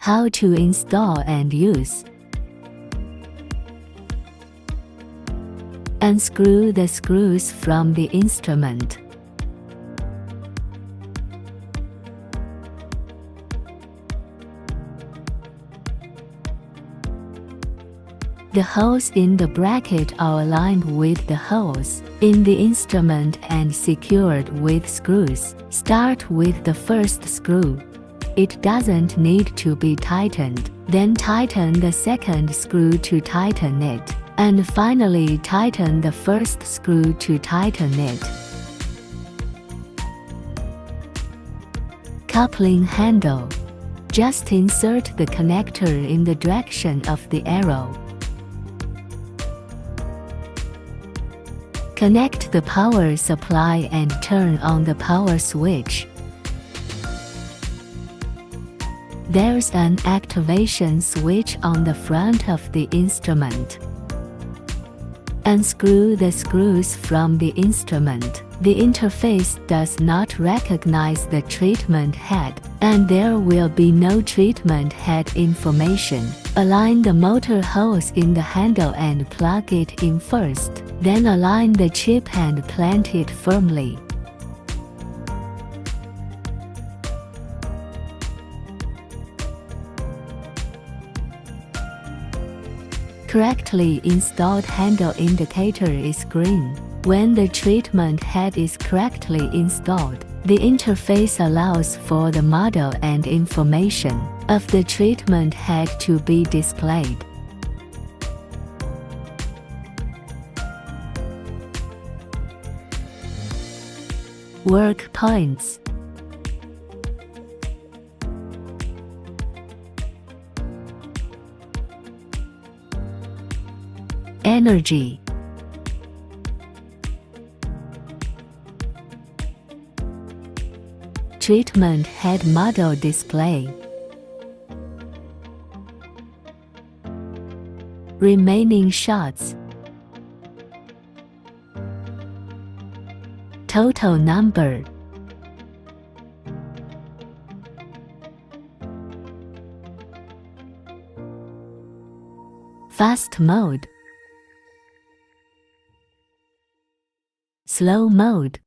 How to install and use. Unscrew the screws from the instrument. The holes in the bracket are aligned with the holes in the instrument and secured with screws. Start with the first screw. It doesn't need to be tightened. Then tighten the second screw to tighten it. And finally tighten the first screw to tighten it. Coupling handle. Just insert the connector in the direction of the arrow. Connect the power supply and turn on the power switch. There's an activation switch on the front of the instrument. Unscrew the screws from the instrument. The interface does not recognize the treatment head, and there will be no treatment head information. Align the motor hose in the handle and plug it in first. Then align the chip and plant it firmly. Correctly installed handle indicator is green. When the treatment head is correctly installed, the interface allows for the model and information of the treatment head to be displayed. Work points. Energy. Treatment head model display. Remaining shots. Total number. Fast mode. Slow mode.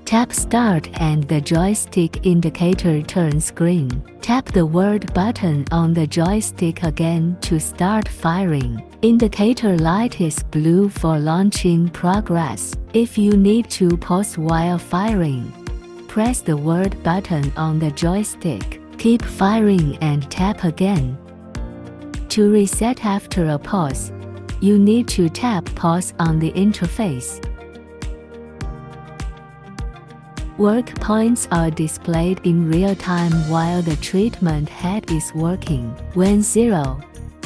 Tap Start and the joystick indicator turns green. Tap the word button on the joystick again to start firing. Indicator light is blue for launching progress. If you need to pause while firing, press the word button on the joystick. Keep firing and tap again. To reset after a pause, you need to tap pause on the interface. Work points are displayed in real time while the treatment head is working. When 0,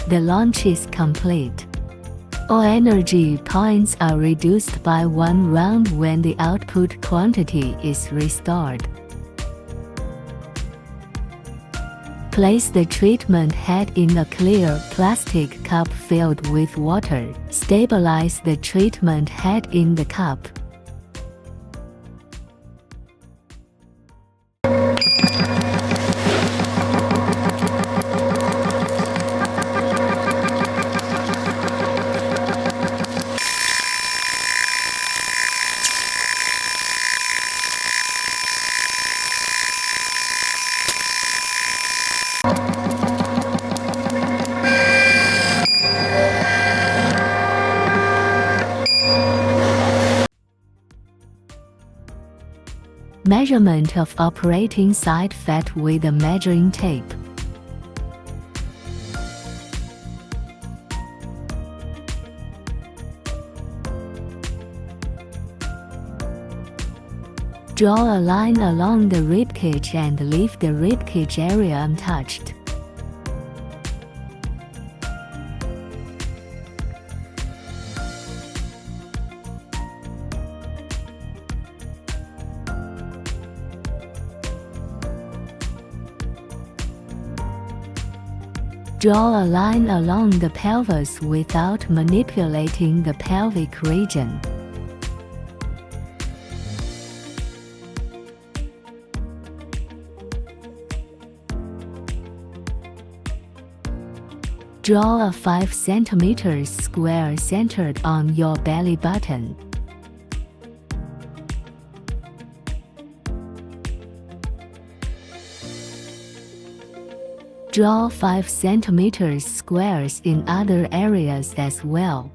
the launch is complete. All energy points are reduced by 1 round when the output quantity is restored. Place the treatment head in a clear plastic cup filled with water. Stabilize the treatment head in the cup. Measurement of operating site fat with a measuring tape. Draw a line along the ribcage and leave the ribcage area untouched. Draw a line along the pelvis without manipulating the pelvic region. Draw a 5 cm square centered on your belly button. Draw 5 cm squares in other areas as well.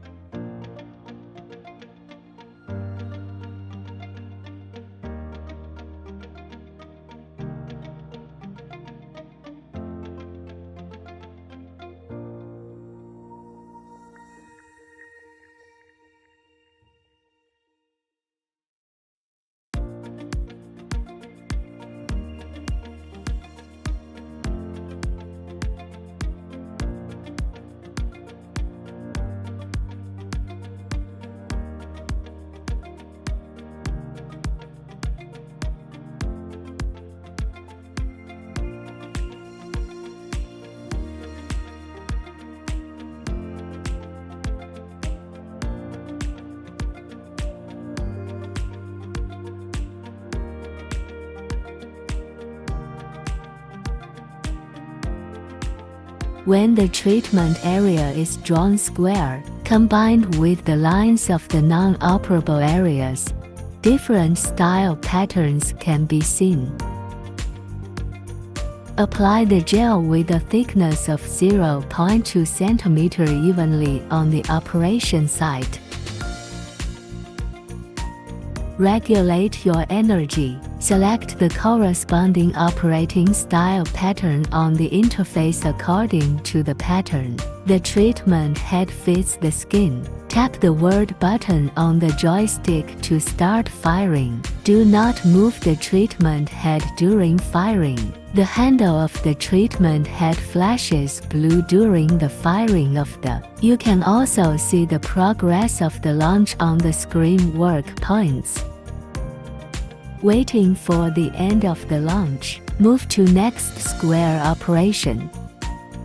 When the treatment area is drawn square, combined with the lines of the non-operable areas, different style patterns can be seen. Apply the gel with a thickness of 0.2 cm evenly on the operation site. Regulate your energy. Select the corresponding operating style pattern on the interface according to the pattern. The treatment head fits the skin. Tap the word button on the joystick to start firing. Do not move the treatment head during firing. The handle of the treatment head flashes blue during the firing of the. You can also see the progress of the launch on the screen work points. Waiting for the end of the launch, move to next square operation.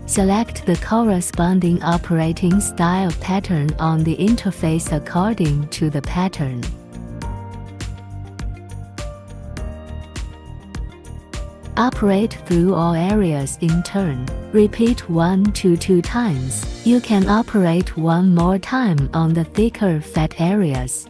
Select the corresponding operating style pattern on the interface according to the pattern. Operate through all areas in turn. Repeat 1 to 2 times. You can operate one more time on the thicker fat areas.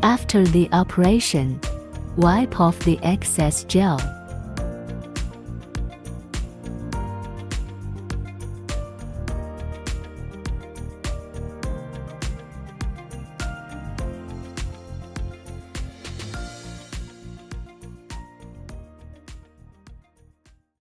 After the operation, wipe off the excess gel.